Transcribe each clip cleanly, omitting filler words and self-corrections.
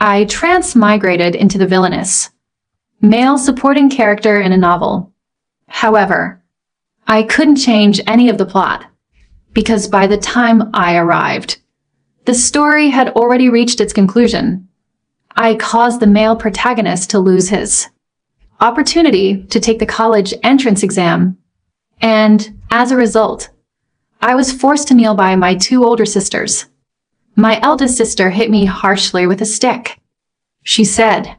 I transmigrated into the villainous, male supporting character in a novel. However, I couldn't change any of the plot, because by the time I arrived, the story had already reached its conclusion. I caused the male protagonist to lose his opportunity to take the college entrance exam, and as a result, I was forced to kneel by my two older sisters. My eldest sister hit me harshly with a stick. She said,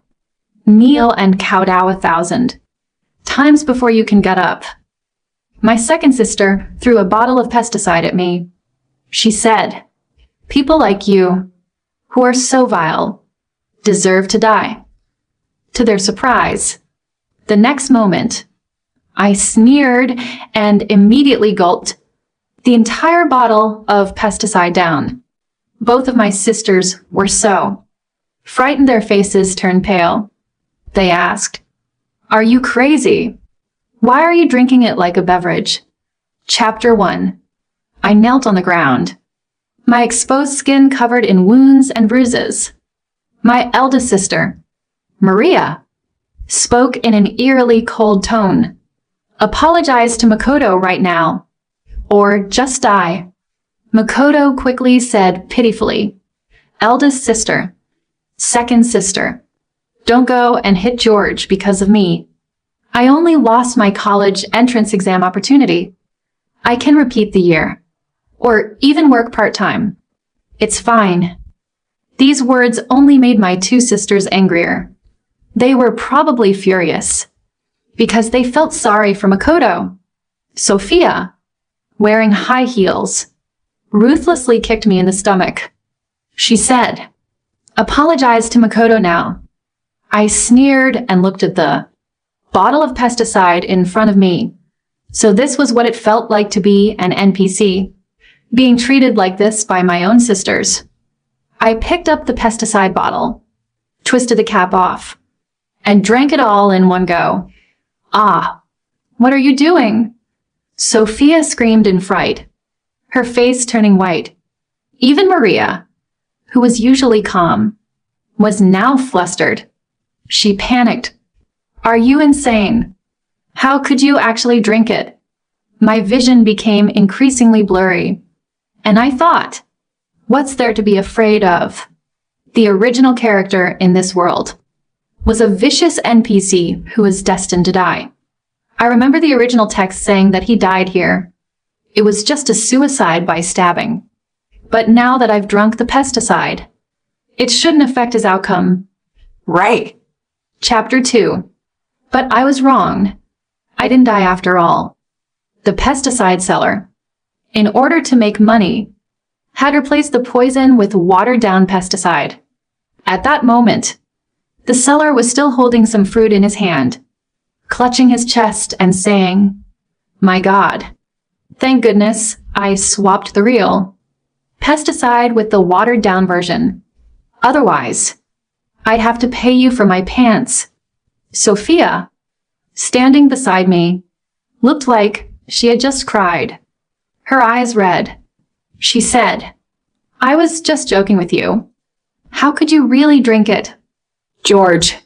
"Kneel and kowtow 1,000 times before you can get up." My second sister threw a bottle of pesticide at me. She said, "People like you, who are so vile, deserve to die." To their surprise, the next moment, I sneered and immediately gulped the entire bottle of pesticide down. Both of my sisters were so frightened their faces turned pale. They asked, "Are you crazy? Why are you drinking it like a beverage?" Chapter 1. I knelt on the ground, my exposed skin covered in wounds and bruises. My eldest sister, Maria, spoke in an eerily cold tone. "Apologize to Makoto right now, or just die." Makoto quickly said pitifully, "Eldest sister, second sister, don't go and hit George because of me. I only lost my college entrance exam opportunity. I can repeat the year, or even work part-time. It's fine." These words only made my two sisters angrier. They were probably furious, because they felt sorry for Makoto. Sophia, wearing high heels, ruthlessly kicked me in the stomach. She said, "Apologize to Makoto now." I sneered and looked at the bottle of pesticide in front of me. So this was what it felt like to be an NPC, being treated like this by my own sisters. I picked up the pesticide bottle, twisted the cap off, and drank it all in one go. "Ah, what are you doing?" Sophia screamed in fright, her face turning white. Even Maria, who was usually calm, was now flustered. She panicked. "Are you insane? How could you actually drink it?" My vision became increasingly blurry, and I thought, what's there to be afraid of? The original character in this world was a vicious NPC who was destined to die. I remember the original text saying that he died here. It was just a suicide by stabbing. But now that I've drunk the pesticide, it shouldn't affect his outcome. Right. Chapter 2. But I was wrong. I didn't die after all. The pesticide seller, in order to make money, had replaced the poison with watered-down pesticide. At that moment, the seller was still holding some fruit in his hand, clutching his chest and saying, "My God, thank goodness I swapped the real pesticide with the watered-down version. Otherwise, I'd have to pay you for my pants." Sophia, standing beside me, looked like she had just cried, her eyes red. She said, "I was just joking with you. How could you really drink it?" George,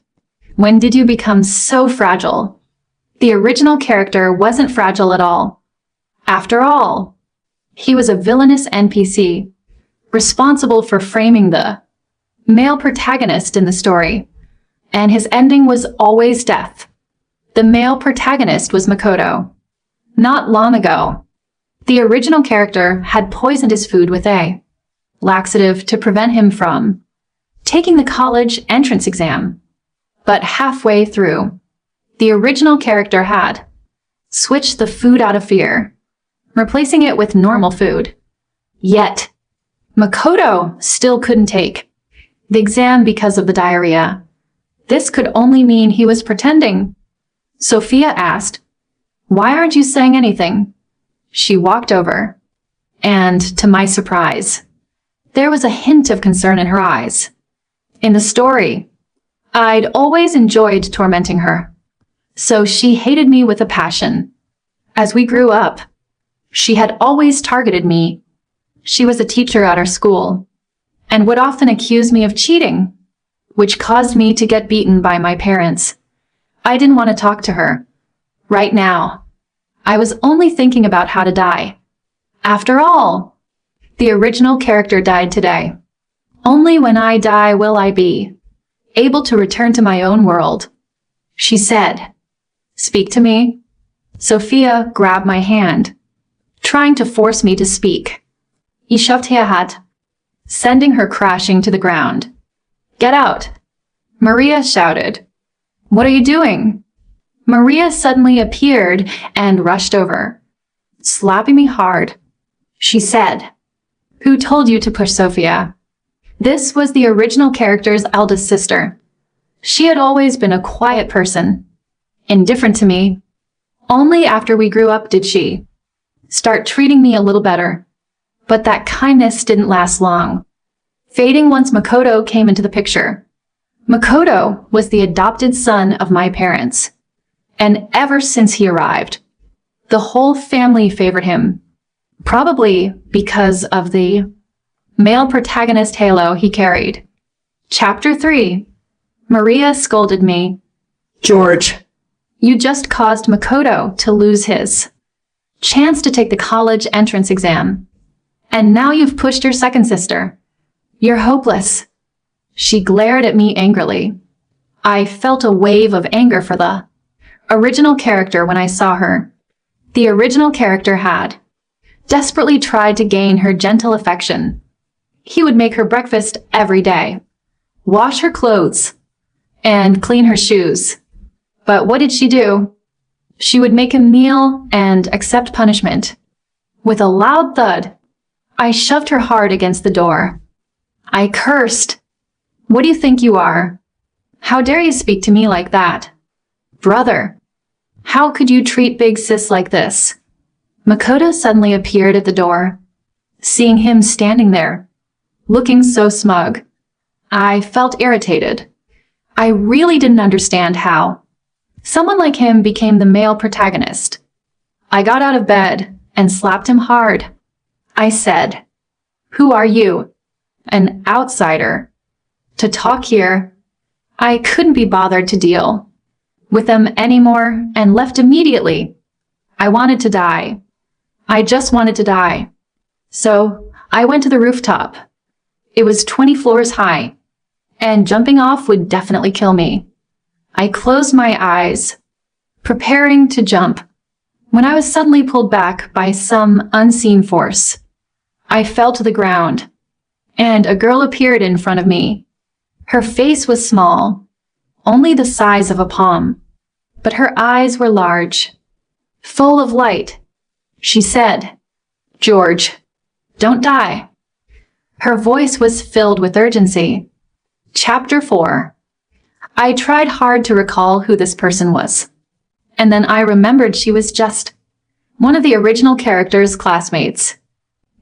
when did you become so fragile? The original character wasn't fragile at all. After all, he was a villainous NPC, responsible for framing the male protagonist in the story, and his ending was always death. The male protagonist was Makoto. Not long ago, the original character had poisoned his food with a laxative to prevent him from taking the college entrance exam. But halfway through, the original character had switched the food out of fear, replacing it with normal food. Yet, Makoto still couldn't take the exam because of the diarrhea. This could only mean he was pretending. Sophia asked, "Why aren't you saying anything?" She walked over, and to my surprise, there was a hint of concern in her eyes. In the story, I'd always enjoyed tormenting her, so she hated me with a passion. As we grew up, she had always targeted me. She was a teacher at our school, and would often accuse me of cheating. which caused me to get beaten by my parents. I didn't want to talk to her. Right now, I was only thinking about how to die. After all, the original character died today. Only when I die will I be able to return to my own world. She said, "Speak to me." Sophia grabbed my hand, trying to force me to speak. Ich shoved her hat, sending her crashing to the ground. "Get out!" Maria shouted. "What are you doing?" Maria suddenly appeared and rushed over, slapping me hard. She said, "Who told you to push Sophia?" This was the original character's eldest sister. She had always been a quiet person, indifferent to me. Only after we grew up did she start treating me a little better. But that kindness didn't last long, fading once Makoto came into the picture. Makoto was the adopted son of my parents, and ever since he arrived, the whole family favored him, probably because of the male protagonist halo he carried. Chapter 3. Maria scolded me. George, You just caused Makoto to lose his chance to take the college entrance exam. And now you've pushed your second sister. You're hopeless. She glared at me angrily. I felt a wave of anger for the original character when I saw her. The original character had desperately tried to gain her gentle affection. He would make her breakfast every day, wash her clothes, and clean her shoes. But what did she do? She would make him kneel and accept punishment. With a loud thud, I shoved her hard against the door. I cursed. "What do you think you are? How dare you speak to me like that? Brother, how could you treat big sis like this?" Makoto suddenly appeared at the door. Seeing him standing there, looking so smug, I felt irritated. I really didn't understand how someone like him became the male protagonist. I got out of bed and slapped him hard. I said, "Who are you? An outsider? To talk here?" I couldn't be bothered to deal with them anymore and left immediately. I wanted to die. I just wanted to die. So I went to the rooftop. It was 20 floors high, and jumping off would definitely kill me. I closed my eyes, preparing to jump, when I was suddenly pulled back by some unseen force. I fell to the ground, and a girl appeared in front of me. Her face was small, only the size of a palm, but her eyes were large, full of light. She said, "George, don't die." Her voice was filled with urgency. Chapter 4. I tried hard to recall who this person was, and then I remembered she was just one of the original character's classmates,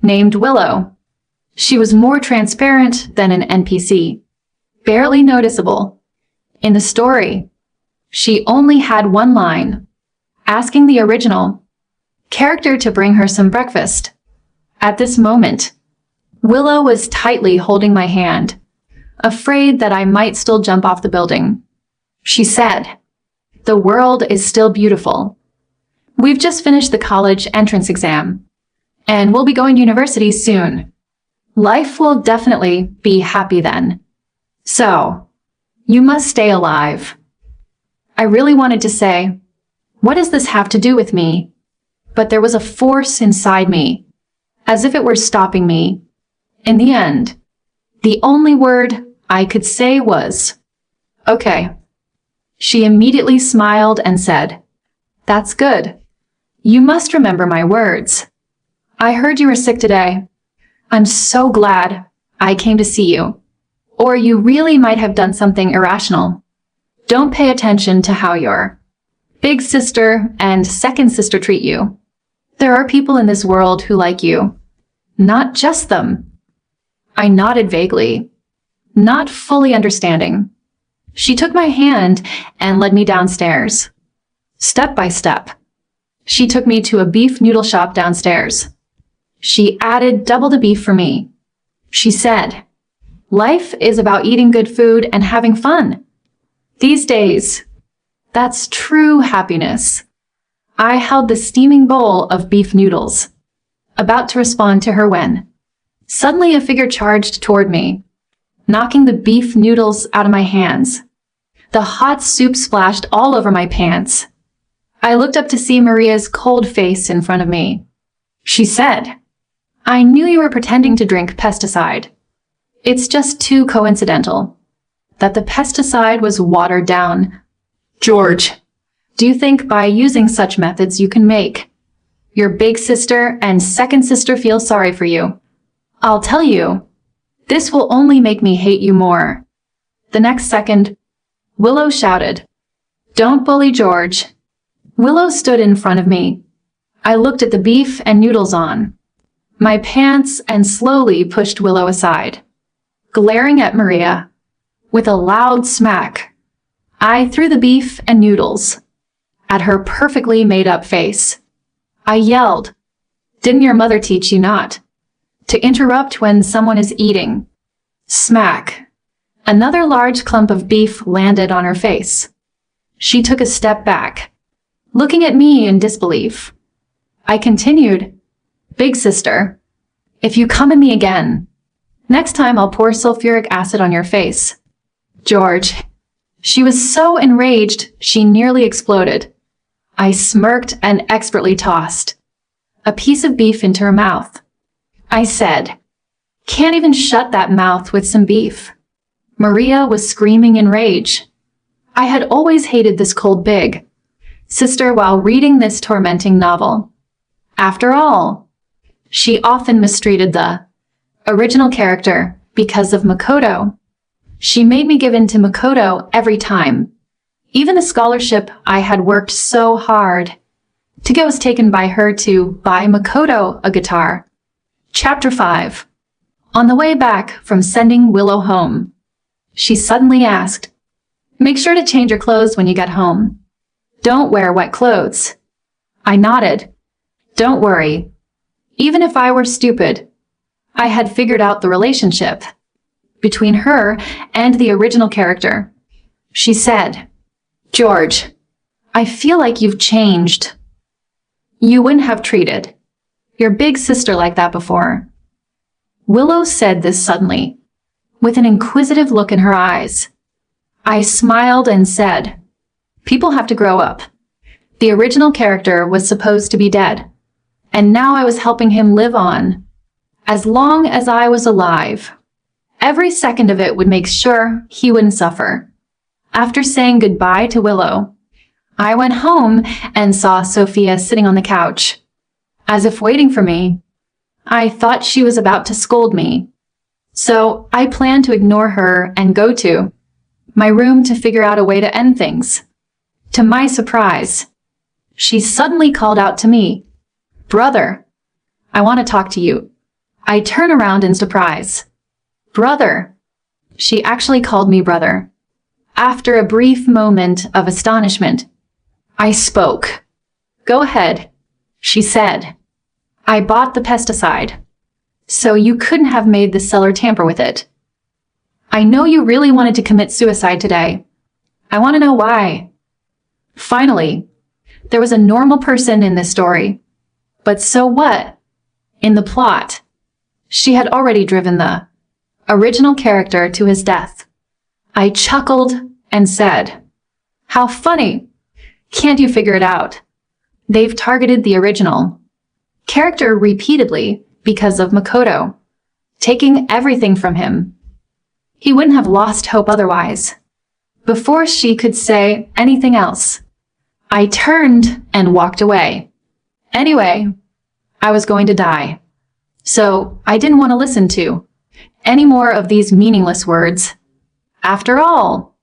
named Willow. She was more transparent than an NPC, barely noticeable. In the story, she only had one line, asking the original character to bring her some breakfast. At this moment, Willow was tightly holding my hand, afraid that I might still jump off the building. She said, "The world is still beautiful. We've just finished the college entrance exam, and we'll be going to university soon. Life will definitely be happy then. So, you must stay alive." I really wanted to say, "What does this have to do with me?" But there was a force inside me, as if it were stopping me. In the end, the only word I could say was, "Okay." She immediately smiled and said, "That's good. You must remember my words. I heard you were sick today. I'm so glad I came to see you. Or you really might have done something irrational. Don't pay attention to how your big sister and second sister treat you. There are people in this world who like you, not just them." I nodded vaguely, not fully understanding. She took my hand and led me downstairs. Step by step, she took me to a beef noodle shop downstairs. She added double the beef for me. She said, Life is about eating good food and having fun. These days, that's true happiness. I held the steaming bowl of beef noodles, about to respond to her when suddenly a figure charged toward me, knocking the beef noodles out of my hands. The hot soup splashed all over my pants. I looked up to see Maria's cold face in front of me. She said, "I knew you were pretending to drink pesticide. It's just too coincidental that the pesticide was watered down. George, do you think by using such methods you can make your big sister and second sister feel sorry for you? I'll tell you, this will only make me hate you more." The next second, Willow shouted, "Don't bully George." Willow stood in front of me. I looked at the beef and noodles on my pants and slowly pushed Willow aside. Glaring at Maria, with a loud smack, I threw the beef and noodles at her perfectly made-up face. I yelled, "Didn't your mother teach you not to interrupt when someone is eating?" Smack! Another large clump of beef landed on her face. She took a step back, looking at me in disbelief. I continued, "Big sister, if you come at me again, next time I'll pour sulfuric acid on your face." George. She was so enraged she nearly exploded. I smirked and expertly tossed a piece of beef into her mouth. I said, "Can't even shut that mouth with some beef." Maria was screaming in rage. I had always hated this cold big sister while reading this tormenting novel. After all, she often mistreated the original character because of Makoto. She made me give in to Makoto every time. Even the scholarship I had worked so hard to get was taken by her to buy Makoto a guitar. Chapter 5. On the way back from sending Willow home, she suddenly asked, "Make sure to change your clothes when you get home. Don't wear wet clothes." I nodded. Don't worry. Even if I were stupid, I had figured out the relationship between her and the original character. She said, "George, I feel like you've changed. You wouldn't have treated your big sister like that before." Willow said this suddenly, with an inquisitive look in her eyes. I smiled and said, "People have to grow up. The original character was supposed to be dead, and now I was helping him live on. As long as I was alive, every second of it would make sure he wouldn't suffer." After saying goodbye to Willow, I went home and saw Sophia sitting on the couch, as if waiting for me. I thought she was about to scold me, so I planned to ignore her and go to my room to figure out a way to end things. To my surprise, she suddenly called out to me, "Brother, I want to talk to you." I turn around in surprise. "Brother." She actually called me brother. After a brief moment of astonishment, I spoke. "Go ahead," she said. "I bought the pesticide, so you couldn't have made the seller tamper with it. I know you really wanted to commit suicide today. I want to know why." Finally, there was a normal person in this story. But so what? In the plot, she had already driven the original character to his death. I chuckled and said, "How funny. Can't you figure it out? They've targeted the original character repeatedly because of Makoto taking everything from him. He wouldn't have lost hope otherwise." Before she could say anything else, I turned and walked away. Anyway, I was going to die, so I didn't want to listen to any more of these meaningless words. After all,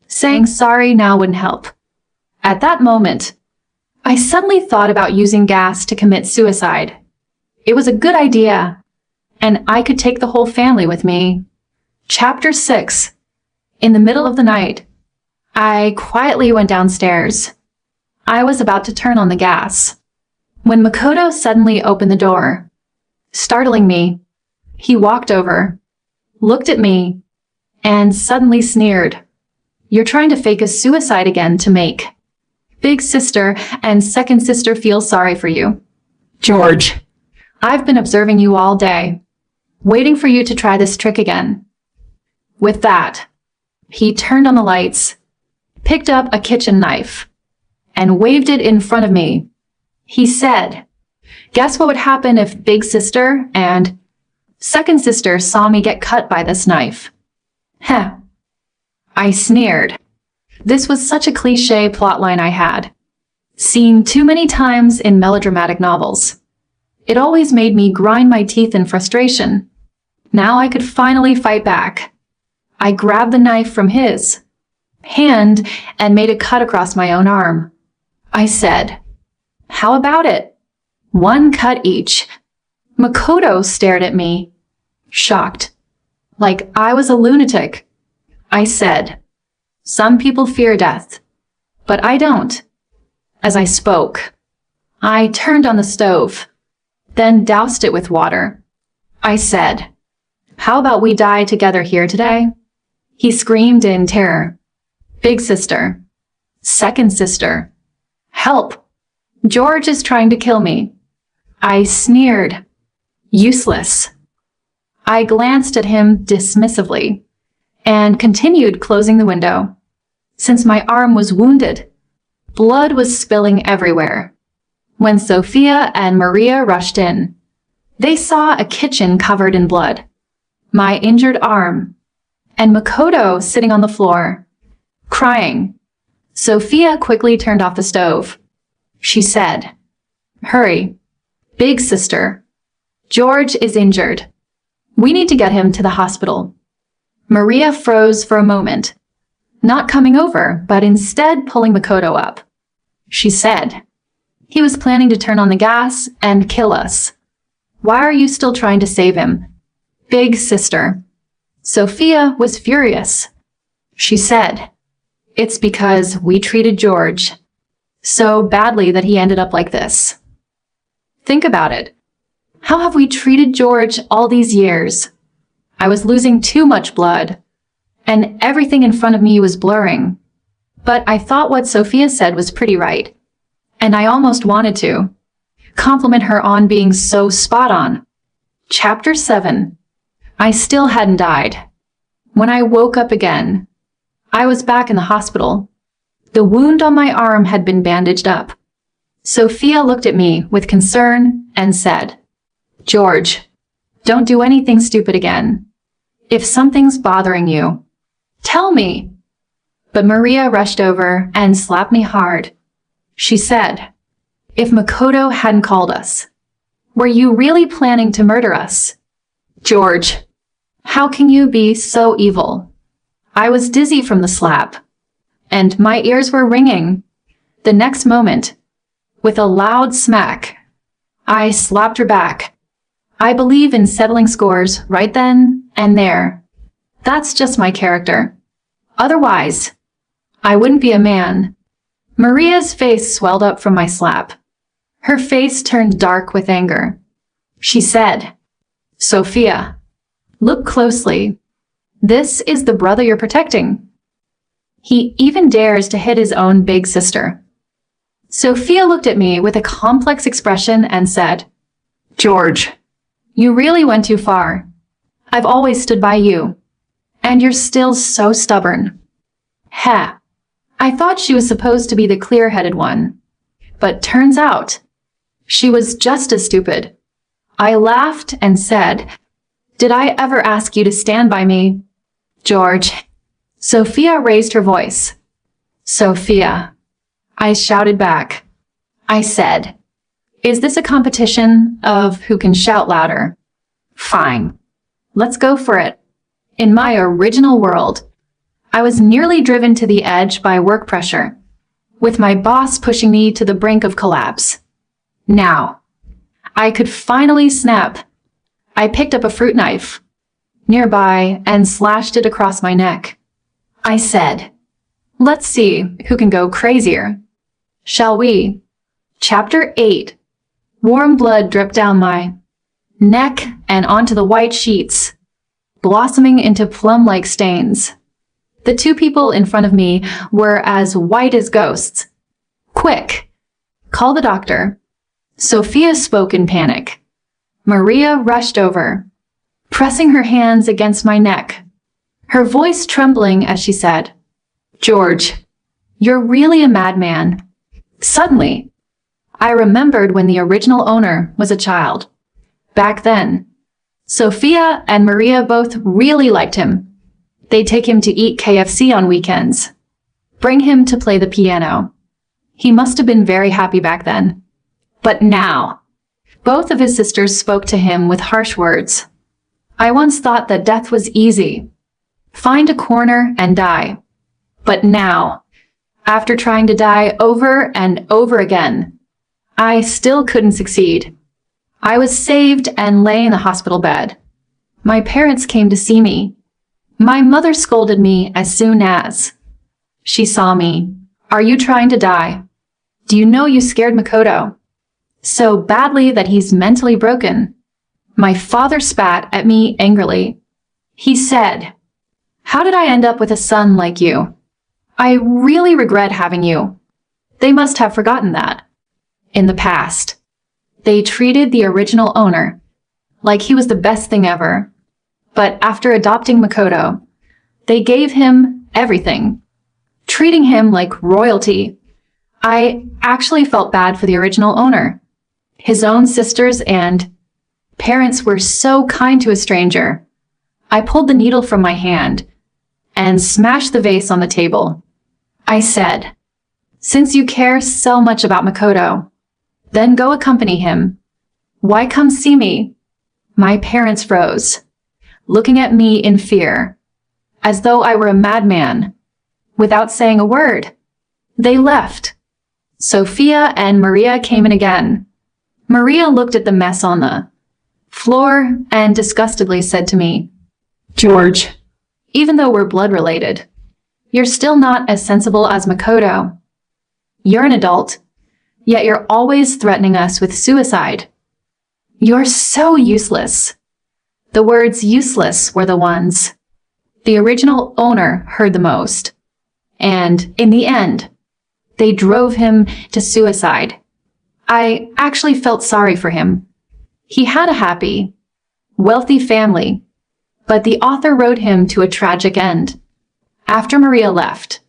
saying sorry now wouldn't help. At that moment, I suddenly thought about using gas to commit suicide. It was a good idea, and I could take the whole family with me. Chapter 6. In the middle of the night, I quietly went downstairs. I was about to turn on the gas when Makoto suddenly opened the door, startling me. He walked over, looked at me, and suddenly sneered. You're trying to fake a suicide again to make big sister and second sister feel sorry for you. George, I've been observing you all day, waiting for you to try this trick again. With that, he turned on the lights, picked up a kitchen knife, and waved it in front of me. He said, guess what would happen if big sister and second sister saw me get cut by this knife? Heh. I sneered. This was such a cliché plotline I had seen too many times in melodramatic novels. It always made me grind my teeth in frustration. Now I could finally fight back. I grabbed the knife from his hand and made a cut across my own arm. I said, how about it? 1 cut each. Makoto stared at me, shocked, like I was a lunatic. I said, some people fear death, but I don't. As I spoke, I turned on the stove, then doused it with water. I said, how about we die together here today? He screamed in terror. Big sister. Second sister. Help! George is trying to kill me. I sneered. Useless. I glanced at him dismissively and continued closing the window. Since my arm was wounded, blood was spilling everywhere. When Sophia and Maria rushed in, they saw a kitchen covered in blood, my injured arm, and Makoto sitting on the floor, crying. Sophia quickly turned off the stove. She said, hurry, big sister. George is injured. We need to get him to the hospital. Maria froze for a moment, not coming over, but instead pulling Makoto up. She said, he was planning to turn on the gas and kill us. Why are you still trying to save him? Big sister. Sophia was furious. She said, it's because we treated George so badly that he ended up like this. Think about it. How have we treated George all these years? I was losing too much blood, and everything in front of me was blurring. But I thought what Sophia said was pretty right, and I almost wanted to compliment her on being so spot on. Chapter 7. I still hadn't died. When I woke up again, I was back in the hospital. The wound on my arm had been bandaged up. Sophia looked at me with concern and said, George, don't do anything stupid again. If something's bothering you, tell me. But Maria rushed over and slapped me hard. She said, if Makoto hadn't called us, were you really planning to murder us? George, how can you be so evil? I was dizzy from the slap, and my ears were ringing. The next moment, with a loud smack, I slapped her back. I believe in settling scores right then and there. That's just my character. Otherwise, I wouldn't be a man. Maria's face swelled up from my slap. Her face turned dark with anger. She said, Sophia, look closely. This is the brother you're protecting. He even dares to hit his own big sister. Sophia looked at me with a complex expression and said, George, you really went too far. I've always stood by you, and you're still so stubborn. Heh, I thought she was supposed to be the clear-headed one, but turns out she was just as stupid. I laughed and said, did I ever ask you to stand by me? George. Sophia raised her voice. Sophia. I shouted back. I said, is this a competition of who can shout louder? Fine. Let's go for it. In my original world, I was nearly driven to the edge by work pressure, with my boss pushing me to the brink of collapse. Now, I could finally snap. I picked up a fruit knife nearby and slashed it across my neck. I said, let's see who can go crazier. Shall we? Chapter 8. Warm blood dripped down my neck and onto the white sheets. blossoming into plum-like stains. The two people in front of me were as white as ghosts. "Quick! Call the doctor." Sophia spoke in panic. Maria rushed over, pressing her hands against my neck, her voice trembling as she said, "George, you're really a madman." Suddenly, I remembered when the original owner was a child. Back then, Sophia and Maria both really liked him. They'd take him to eat KFC on weekends, bring him to play the piano. He must have been very happy back then. But now, both of his sisters spoke to him with harsh words. I once thought that death was easy. Find a corner and die. But now, after trying to die over and over again, I still couldn't succeed. I was saved and lay in the hospital bed. My parents came to see me. My mother scolded me as soon as she saw me. "Are you trying to die? Do you know you scared Makoto so badly that he's mentally broken?" My father spat at me angrily. He said, "How did I end up with a son like you? I really regret having you." They must have forgotten that. In the past, they treated the original owner like he was the best thing ever. But after adopting Makoto, they gave him everything, treating him like royalty. I actually felt bad for the original owner. His own sisters and parents were so kind to a stranger. I pulled the needle from my hand and smashed the vase on the table. I said, "Since you care so much about Makoto, then go accompany him. Why come see me?" My parents froze, looking at me in fear, as though I were a madman. Without saying a word, they left. Sophia and Maria came in again. Maria looked at the mess on the floor and disgustedly said to me, "George, even though we're blood related, you're still not as sensible as Makoto. You're an adult, yet you're always threatening us with suicide. You're so useless." The words useless were the ones the original owner heard the most. And in the end, they drove him to suicide. I actually felt sorry for him. He had a happy, wealthy family, but the author wrote him to a tragic end. After Maria left,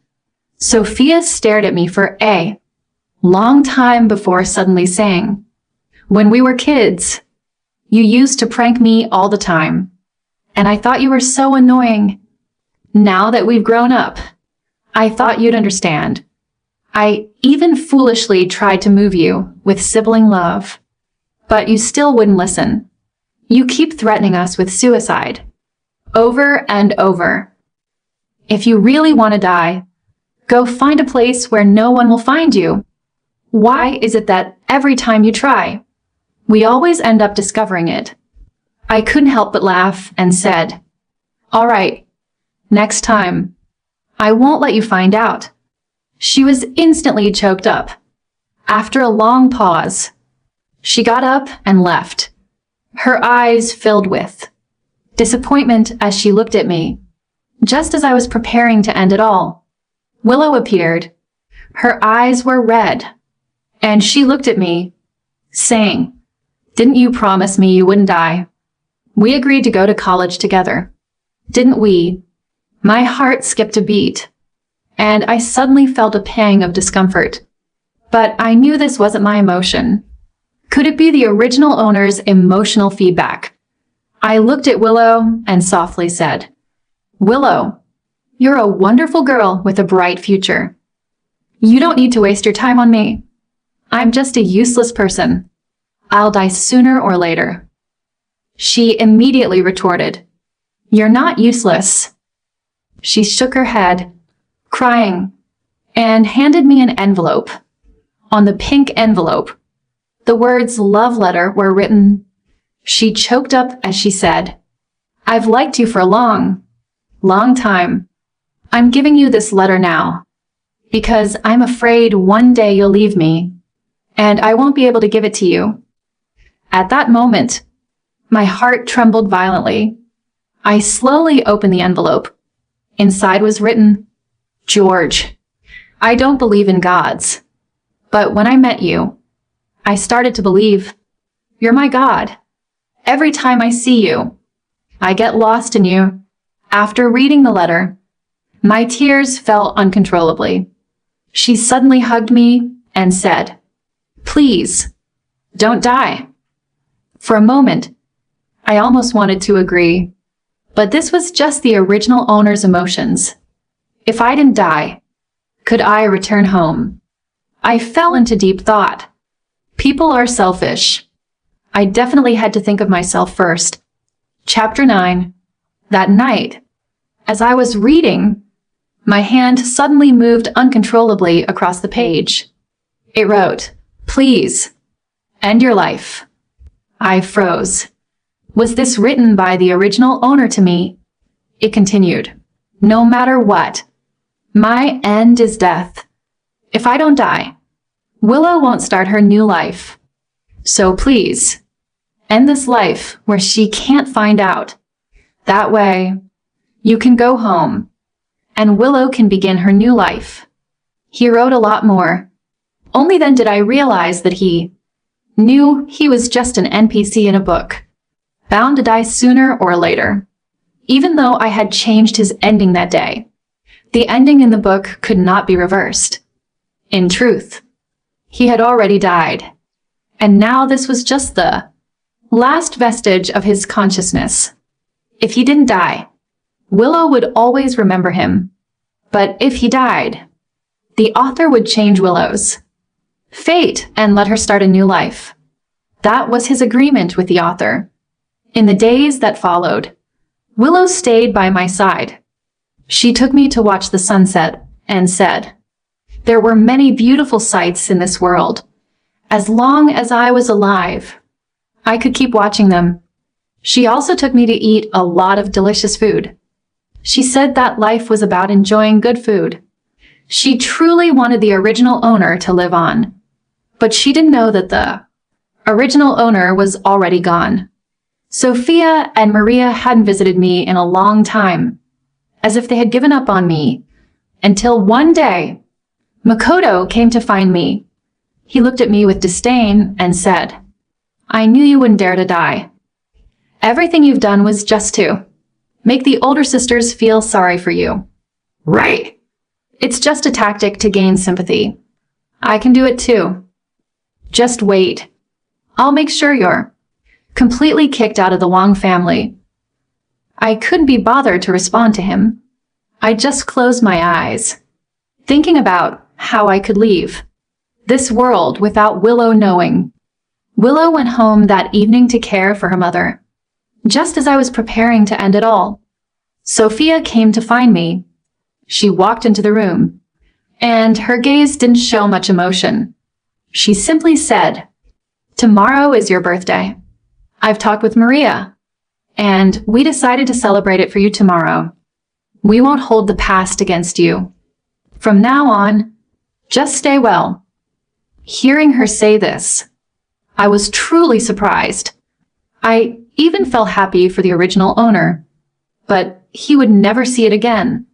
Sophia stared at me for a long time before suddenly saying, "When we were kids, you used to prank me all the time, and I thought you were so annoying. Now that we've grown up, I thought you'd understand. I even foolishly tried to move you with sibling love, but you still wouldn't listen. You keep threatening us with suicide, over and over. If you really want to die, go find a place where no one will find you. Why is it that every time you try, we always end up discovering it?" I couldn't help but laugh and said, "All right, next time, I won't let you find out." She was instantly choked up. After a long pause, she got up and left, her eyes filled with disappointment as she looked at me. Just as I was preparing to end it all, Willow appeared. Her eyes were red, and she looked at me, saying, "Didn't you promise me you wouldn't die? We agreed to go to college together, didn't we?" My heart skipped a beat, and I suddenly felt a pang of discomfort. But I knew this wasn't my emotion. Could it be the original owner's emotional feedback? I looked at Willow and softly said, "Willow, you're a wonderful girl with a bright future. You don't need to waste your time on me. I'm just a useless person. I'll die sooner or later." She immediately retorted, "You're not useless." She shook her head, crying, and handed me an envelope. On the pink envelope, the words "love letter" were written. She choked up as she said, "I've liked you for a long time. I'm giving you this letter now, because I'm afraid one day you'll leave me, and I won't be able to give it to you." At that moment, my heart trembled violently. I slowly opened the envelope. Inside was written, "George, I don't believe in gods, but when I met you, I started to believe. You're my God. Every time I see you, I get lost in you." After reading the letter, my tears fell uncontrollably. She suddenly hugged me and said, "Please, don't die." For a moment, I almost wanted to agree, but this was just the original owner's emotions. If I didn't die, could I return home? I fell into deep thought. People are selfish. I definitely had to think of myself first. Chapter 9. That night, as I was reading, my hand suddenly moved uncontrollably across the page. It wrote, "Please, end your life." I froze. Was this written by the original owner to me? It continued, "No matter what, my end is death. If I don't die, Willow won't start her new life. So please, end this life where she can't find out. That way, you can go home, and Willow can begin her new life." He wrote a lot more. Only then did I realize that he knew he was just an NPC in a book, bound to die sooner or later. Even though I had changed his ending that day, the ending in the book could not be reversed. In truth, he had already died, and now this was just the last vestige of his consciousness. If he didn't die, Willow would always remember him. But if he died, the author would change Willow's fate and let her start a new life. That was his agreement with the author. In the days that followed, Willow stayed by my side. She took me to watch the sunset and said, "There were many beautiful sights in this world. As long as I was alive, I could keep watching them." She also took me to eat a lot of delicious food. She said that life was about enjoying good food. She truly wanted the original owner to live on, but she didn't know that the original owner was already gone. Sophia and Maria hadn't visited me in a long time, as if they had given up on me, until one day, Makoto came to find me. He looked at me with disdain and said, "I knew you wouldn't dare to die. Everything you've done was just to make the older sisters feel sorry for you." "Right. It's just a tactic to gain sympathy. I can do it too. Just wait. I'll make sure you're completely kicked out of the Wong family." I couldn't be bothered to respond to him. I just closed my eyes, thinking about how I could leave this world without Willow knowing. Willow went home that evening to care for her mother. Just as I was preparing to end it all, Sophia came to find me. She walked into the room, and her gaze didn't show much emotion. She simply said, "Tomorrow is your birthday. I've talked with Maria, and we decided to celebrate it for you tomorrow. We won't hold the past against you. From now on, just stay well." Hearing her say this, I was truly surprised. I even felt happy for the original owner, but he would never see it again.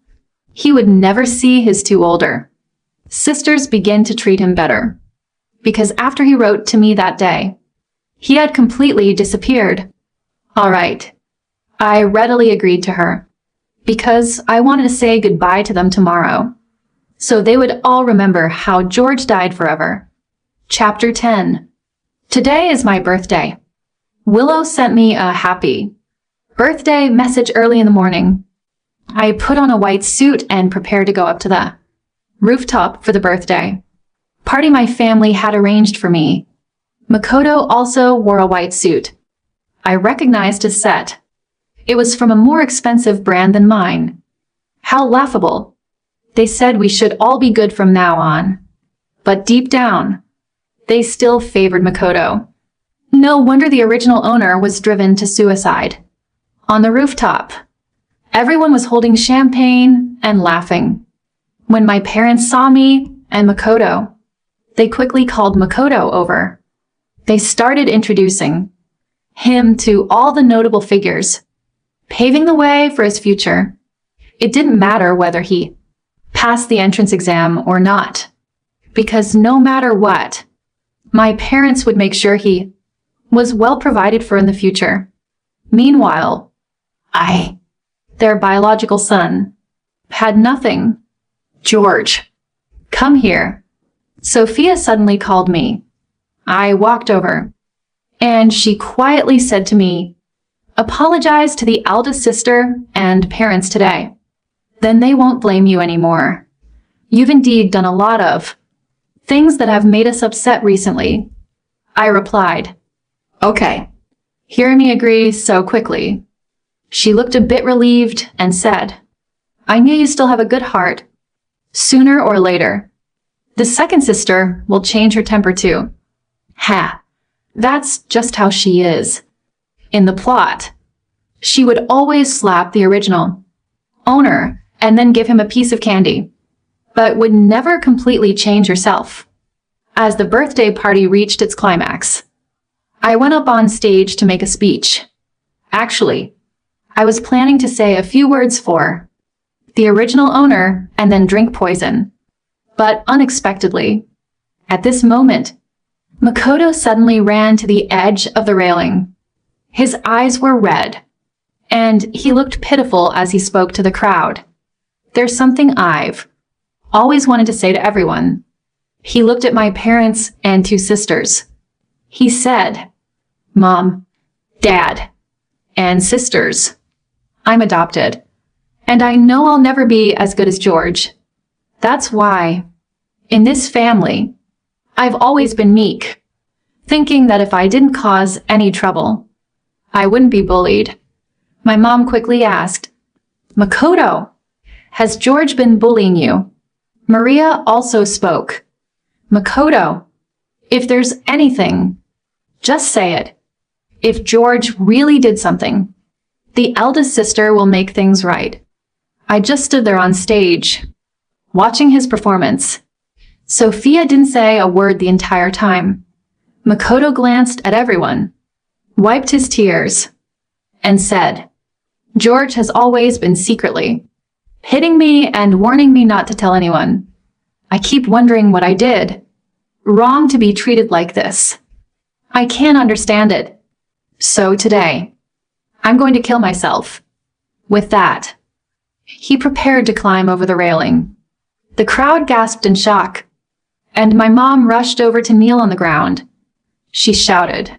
He would never see his two older sisters begin to treat him better, because after he wrote to me that day, he had completely disappeared. All right, I readily agreed to her, because I wanted to say goodbye to them tomorrow, so they would all remember how George died forever. Chapter 10. Today is my birthday. Willow sent me a happy birthday message early in the morning. I put on a white suit and prepared to go up to the rooftop for the birthday party my family had arranged for me. Makoto also wore a white suit. I recognized his set. It was from a more expensive brand than mine. How laughable. They said we should all be good from now on. But deep down, they still favored Makoto. No wonder the original owner was driven to suicide. On the rooftop, everyone was holding champagne and laughing. When my parents saw me and Makoto, they quickly called Makoto over. They started introducing him to all the notable figures. paving the way for his future. It didn't matter whether he passed the entrance exam or not, because no matter what, my parents would make sure he was well provided for in the future. Meanwhile, I, their biological son, had nothing. George, come here. Sophia suddenly called me. I walked over, and she quietly said to me, "Apologize to the eldest sister and parents today. Then they won't blame you anymore. You've indeed done a lot of things that have made us upset recently." I replied, "Okay." Hearing me agree so quickly, she looked a bit relieved and said, "I knew you still have a good heart. Sooner or later, the second sister will change her temper too." Ha! That's just how she is. In the plot, she would always slap the original owner and then give him a piece of candy, but would never completely change herself. As the birthday party reached its climax, I went up on stage to make a speech. Actually, I was planning to say a few words for the original owner and then drink poison. But unexpectedly, at this moment, Makoto suddenly ran to the edge of the railing. His eyes were red, and he looked pitiful as he spoke to the crowd. "There's something I've always wanted to say to everyone." He looked at my parents and two sisters. He said, "Mom, Dad, and sisters, I'm adopted, and I know I'll never be as good as George. That's why, in this family, I've always been meek, thinking that if I didn't cause any trouble, I wouldn't be bullied." My mom quickly asked, "Makoto, has George been bullying you?" Maria also spoke. "Makoto, if there's anything, just say it. If George really did something, the eldest sister will make things right." I just stood there on stage, watching his performance. Sophia didn't say a word the entire time. Makoto glanced at everyone, wiped his tears, and said, "George has always been secretly hitting me and warning me not to tell anyone. I keep wondering what I did wrong to be treated like this. I can't understand it. So today, I'm going to kill myself." With that, he prepared to climb over the railing. The crowd gasped in shock, and my mom rushed over to kneel on the ground. She shouted,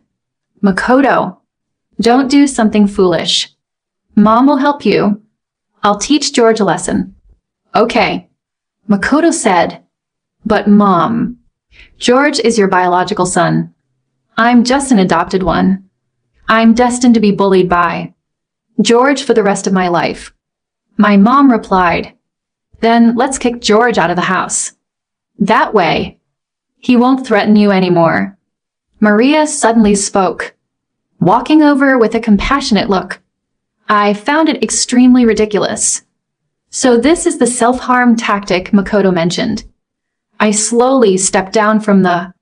"Makoto, don't do something foolish. Mom will help you. I'll teach George a lesson." "Okay," Makoto said. "But Mom, George is your biological son. I'm just an adopted one. I'm destined to be bullied by George for the rest of my life." My mom replied, "Then let's kick George out of the house. That way, he won't threaten you anymore." Maria suddenly spoke, walking over with a compassionate look. I found it extremely ridiculous. So this is the self-harm tactic Makoto mentioned. I slowly stepped down from the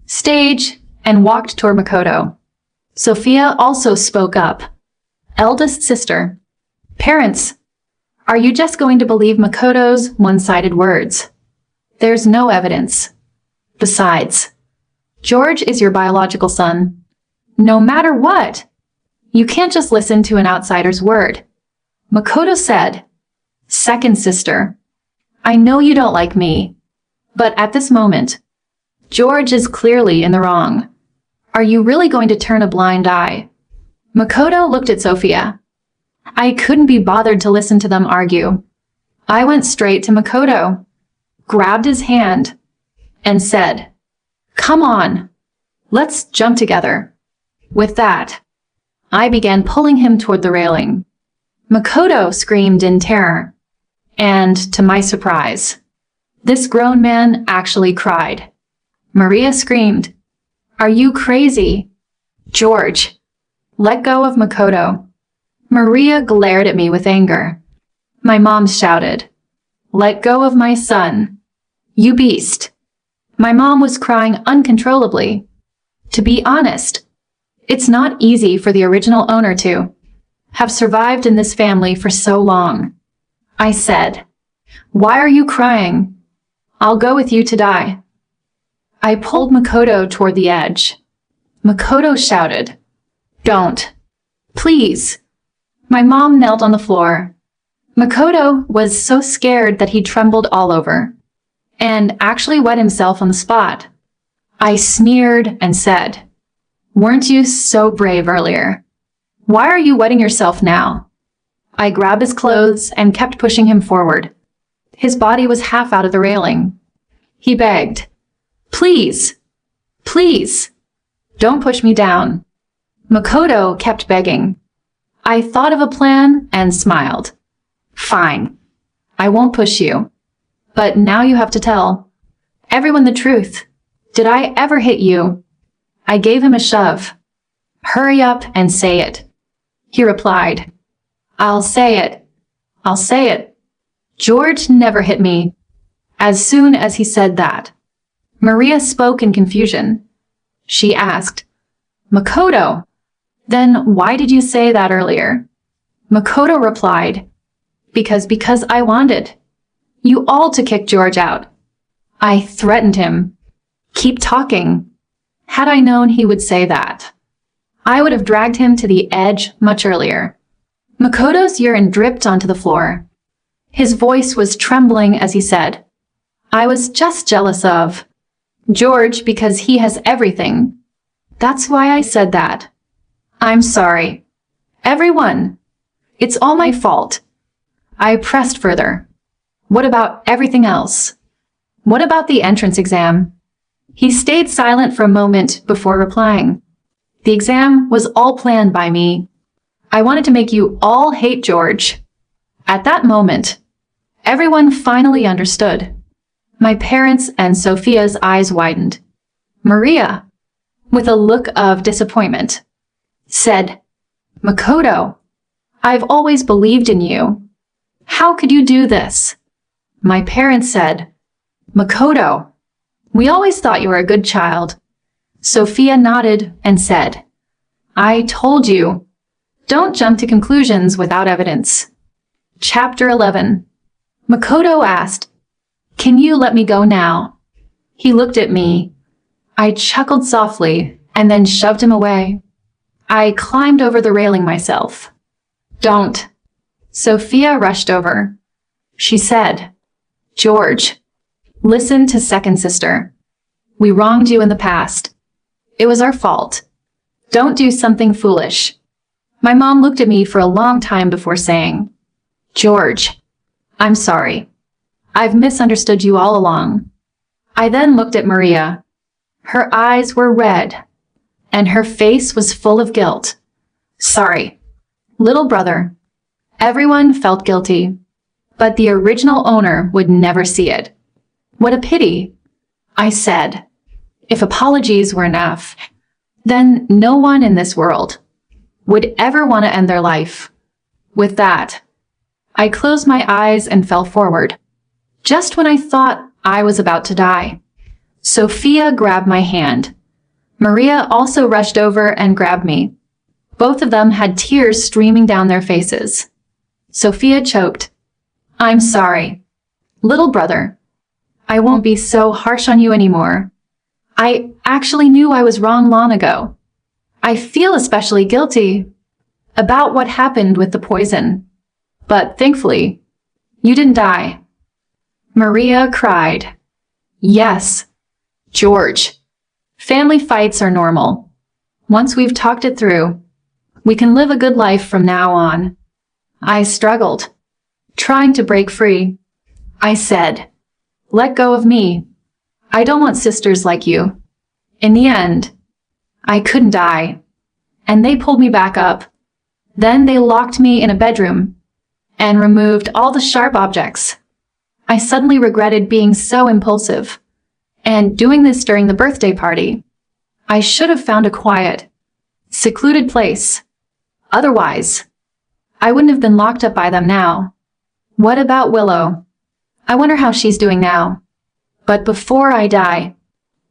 stage and walked toward Makoto. Sophia also spoke up. "Eldest sister, parents, are you just going to believe Makoto's one-sided words? There's no evidence. Besides, George is your biological son. No matter what, you can't just listen to an outsider's word." Makoto said, "Second sister, I know you don't like me, but at this moment, George is clearly in the wrong. Are you really going to turn a blind eye?" Makoto looked at Sophia. I couldn't be bothered to listen to them argue. I went straight to Makoto, grabbed his hand, and said, "Come on, let's jump together." With that, I began pulling him toward the railing. Makoto screamed in terror, and to my surprise, this grown man actually cried. Maria screamed, "Are you crazy? George, let go of Makoto." Maria glared at me with anger. My mom shouted, "Let go of my son, you beast." My mom was crying uncontrollably. To be honest, it's not easy for the original owner to have survived in this family for so long. I said, "Why are you crying? I'll go with you to die." I pulled Makoto toward the edge. Makoto shouted, "Don't. Please." My mom knelt on the floor. Makoto was so scared that he trembled all over, and actually wet himself on the spot. I sneered and said, "Weren't you so brave earlier? Why are you wetting yourself now?" I grabbed his clothes and kept pushing him forward. His body was half out of the railing. He begged, "Please, please, don't push me down." Makoto kept begging. I thought of a plan and smiled. "Fine, I won't push you. But now you have to tell everyone the truth. Did I ever hit you?" I gave him a shove. "Hurry up and say it." He replied, "I'll say it. I'll say it. George never hit me." As soon as he said that, Maria spoke in confusion. She asked, "Makoto, then why did you say that earlier?" Makoto replied, Because I wanted you all to kick George out." I threatened him. "Keep talking." Had I known he would say that, I would have dragged him to the edge much earlier. Makoto's urine dripped onto the floor. His voice was trembling as he said, "I was just jealous of George because he has everything. That's why I said that. I'm sorry. Everyone. It's all my fault." I pressed further. "What about everything else? What about the entrance exam?" He stayed silent for a moment before replying. "The exam was all planned by me. I wanted to make you all hate George." At that moment, everyone finally understood. My parents and Sophia's eyes widened. Maria, with a look of disappointment, said, "Makoto, I've always believed in you. How could you do this?" My parents said, "Makoto, we always thought you were a good child." Sophia nodded and said, "I told you. Don't jump to conclusions without evidence." Chapter 11. Makoto asked, "Can you let me go now?" He looked at me. I chuckled softly and then shoved him away. I climbed over the railing myself. "Don't." Sophia rushed over. She said, "George, listen to second sister. We wronged you in the past. It was our fault. Don't do something foolish." My mom looked at me for a long time before saying, "George, I'm sorry. I've misunderstood you all along." I then looked at Maria. Her eyes were red, and her face was full of guilt. "Sorry, little brother." Everyone felt guilty, but the original owner would never see it. "What a pity," I said. If apologies were enough, then no one in this world would ever want to end their life. With that, I closed my eyes and fell forward. Just when I thought I was about to die, Sophia grabbed my hand. Maria also rushed over and grabbed me. Both of them had tears streaming down their faces. Sophia choked. "I'm sorry, little brother. I won't be so harsh on you anymore. I actually knew I was wrong long ago. I feel especially guilty about what happened with the poison. But thankfully, you didn't die." Maria cried. "Yes, George. Family fights are normal. Once we've talked it through, we can live a good life from now on." I struggled, trying to break free. I said, "Let go of me. I don't want sisters like you." In the end, I couldn't die, and they pulled me back up. Then they locked me in a bedroom and removed all the sharp objects. I suddenly regretted being so impulsive and doing this during the birthday party. I should have found a quiet, secluded place. Otherwise, I wouldn't have been locked up by them now. What about Willow? I wonder how she's doing now. But before I die,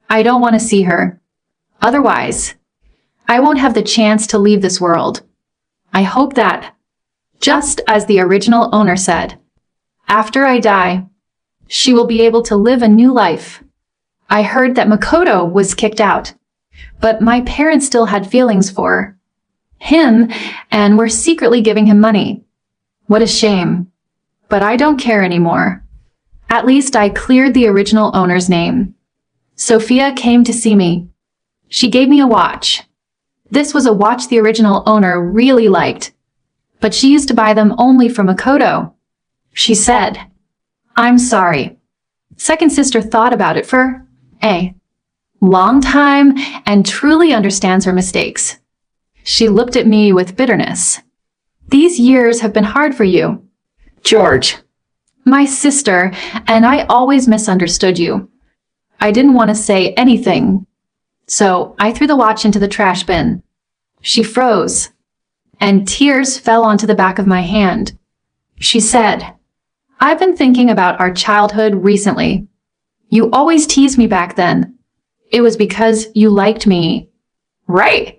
I don't want to see her. Otherwise, I won't have the chance to leave this world. I hope that, just as the original owner said, after I die, she will be able to live a new life. I heard that Makoto was kicked out, but my parents still had feelings for him and were secretly giving him money. What a shame. But I don't care anymore. At least I cleared the original owner's name. Sophia came to see me. She gave me a watch. This was a watch the original owner really liked, but she used to buy them only from Makoto. She said, "I'm sorry." Second sister thought about it for a long time and truly understands her mistakes. She looked at me with bitterness. "These years have been hard for you, George. My sister and I always misunderstood you. I didn't want to say anything, so I threw the watch into the trash bin." She froze, and tears fell onto the back of my hand. She said, "I've been thinking about our childhood recently. You always teased me back then. It was because you liked me, right?"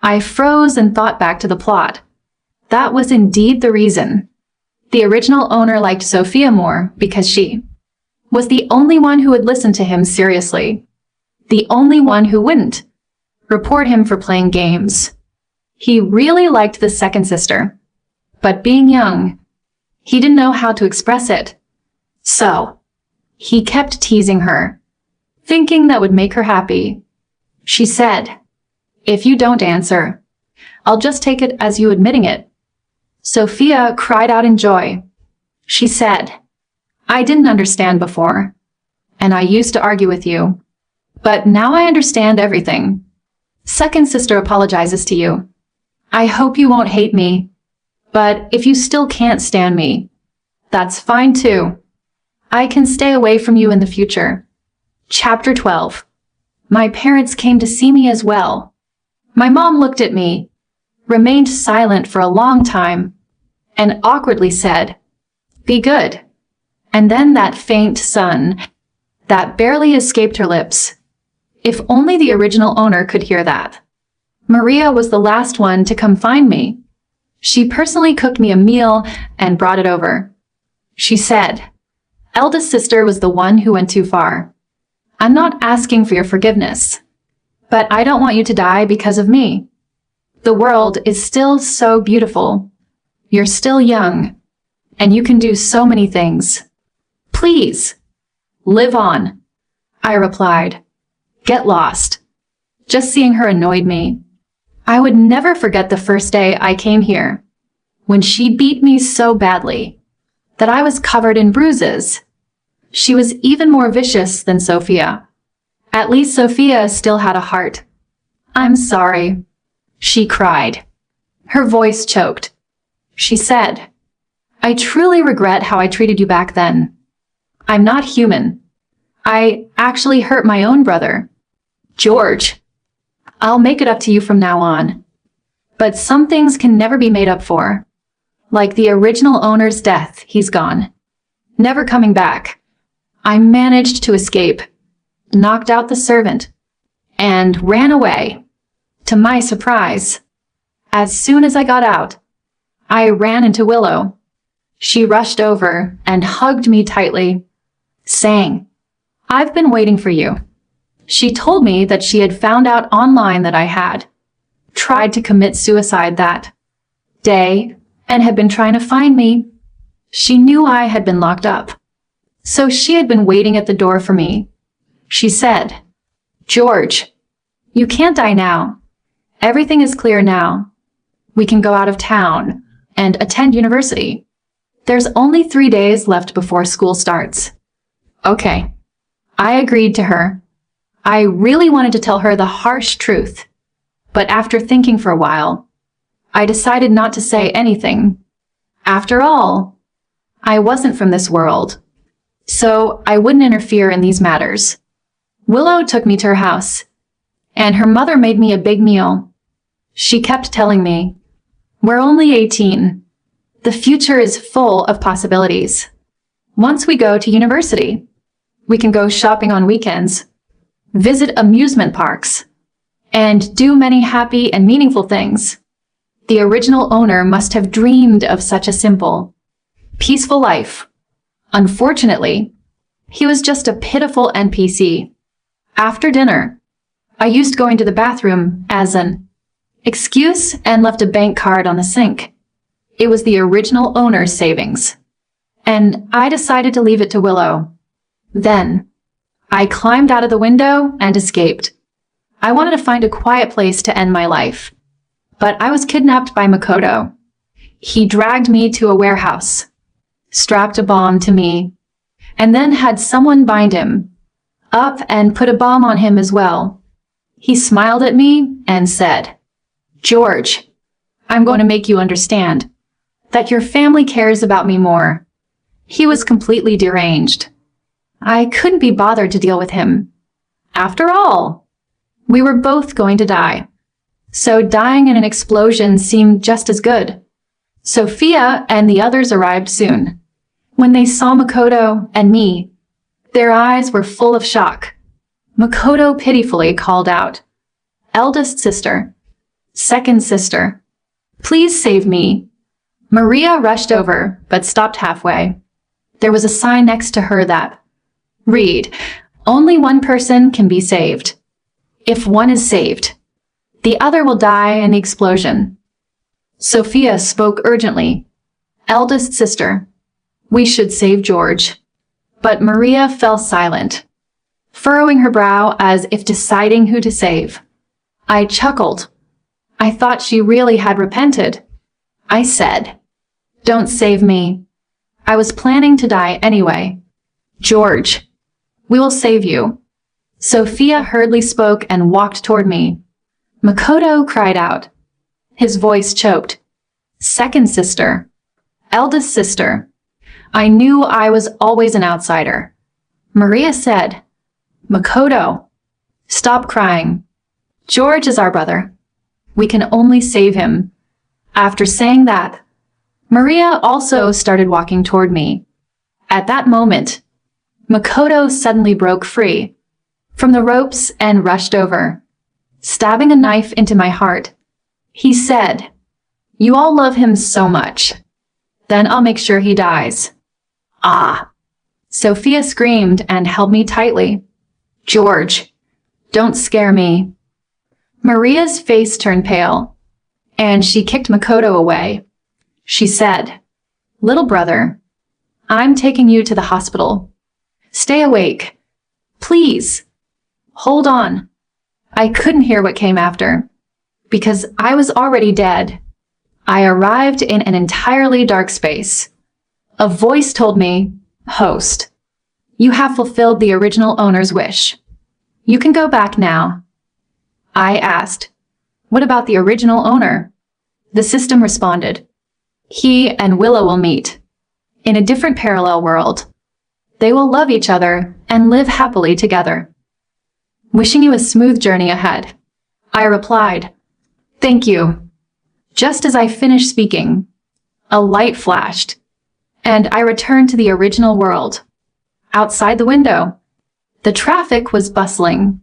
I froze and thought back to the plot. That was indeed the reason. The original owner liked Sophia more because she was the only one who would listen to him seriously. The only one who wouldn't report him for playing games. He really liked the second sister, but being young, he didn't know how to express it. So, he kept teasing her, thinking that would make her happy. She said, "If you don't answer, I'll just take it as you admitting it." Sophia cried out in joy. She said, "I didn't understand before, and I used to argue with you, but now I understand everything. Second sister apologizes to you. I hope you won't hate me, but if you still can't stand me, that's fine too. I can stay away from you in the future." Chapter 12. My parents came to see me as well. My mom looked at me, remained silent for a long time, and awkwardly said, "Be good." And then that faint "son" that barely escaped her lips. If only the original owner could hear that. Maria was the last one to come find me. She personally cooked me a meal and brought it over. She said, "Eldest sister was the one who went too far. I'm not asking for your forgiveness, but I don't want you to die because of me. The world is still so beautiful. You're still young, and you can do so many things. Please, live on." I replied, "Get lost." Just seeing her annoyed me. I would never forget the first day I came here, when she beat me so badly that I was covered in bruises. She was even more vicious than Sophia. At least Sophia still had a heart. "I'm sorry," she cried. Her voice choked. She said, "I truly regret how I treated you back then. I'm not human. I actually hurt my own brother, George. I'll make it up to you from now on. But some things can never be made up for. Like the original owner's death, he's gone. Never coming back. I managed to escape, knocked out the servant, and ran away. To my surprise, as soon as I got out, I ran into Willow. She rushed over and hugged me tightly, saying, "I've been waiting for you." She told me that she had found out online that I had tried to commit suicide that day and had been trying to find me. She knew I had been locked up, so she had been waiting at the door for me. She said, "George, you can't die now. Everything is clear now. We can go out of town and attend university. There's only 3 days left before school starts." Okay. I agreed to her. I really wanted to tell her the harsh truth, but after thinking for a while, I decided not to say anything. After all, I wasn't from this world, so I wouldn't interfere in these matters. Willow took me to her house, and her mother made me a big meal. She kept telling me, "We're only 18. The future is full of possibilities. Once we go to university, we can go shopping on weekends, visit amusement parks, and do many happy and meaningful things. The original owner must have dreamed of such a simple, peaceful life. Unfortunately, he was just a pitiful NPC. After dinner, I used going to the bathroom as an excuse and left a bank card on the sink. It was the original owner's savings, and I decided to leave it to Willow. Then, I climbed out of the window and escaped. I wanted to find a quiet place to end my life, but I was kidnapped by Makoto. He dragged me to a warehouse, strapped a bomb to me, and then had someone bind him up and put a bomb on him as well. He smiled at me and said, "George, I'm going to make you understand that your family cares about me more." He was completely deranged. I couldn't be bothered to deal with him. After all, we were both going to die, so dying in an explosion seemed just as good. Sophia and the others arrived soon. When they saw Makoto and me, their eyes were full of shock. Makoto pitifully called out, "Eldest sister, second sister, please save me." Maria rushed over, but stopped halfway. There was a sign next to her that read, "Only one person can be saved. If one is saved, the other will die in the explosion." Sophia spoke urgently, "Eldest sister, we should save George." But Maria fell silent, furrowing her brow as if deciding who to save. I chuckled. I thought she really had repented. I said, "Don't save me. I was planning to die anyway. George, we will save you." Sophia hurriedly spoke and walked toward me. Makoto cried out. His voice choked. "Second sister, eldest sister." I knew I was always an outsider. Maria said, "Makoto, stop crying. George is our brother. We can only save him." After saying that, Maria also started walking toward me. At that moment, Makoto suddenly broke free from the ropes and rushed over, stabbing a knife into my heart. He said, "You all love him so much. Then I'll make sure he dies." Ah! Sophia screamed and held me tightly. "George, don't scare me." Maria's face turned pale, and she kicked Makoto away. She said, "Little brother, I'm taking you to the hospital. Stay awake. Please. Hold on." I couldn't hear what came after, because I was already dead. I arrived in an entirely dark space. A voice told me, "Host, you have fulfilled the original owner's wish. You can go back now." I asked, "What about the original owner?" The system responded, "He and Willow will meet in a different parallel world. They will love each other and live happily together. Wishing you a smooth journey ahead." I replied, "Thank you." Just as I finished speaking, a light flashed, and I returned to the original world. Outside the window, the traffic was bustling.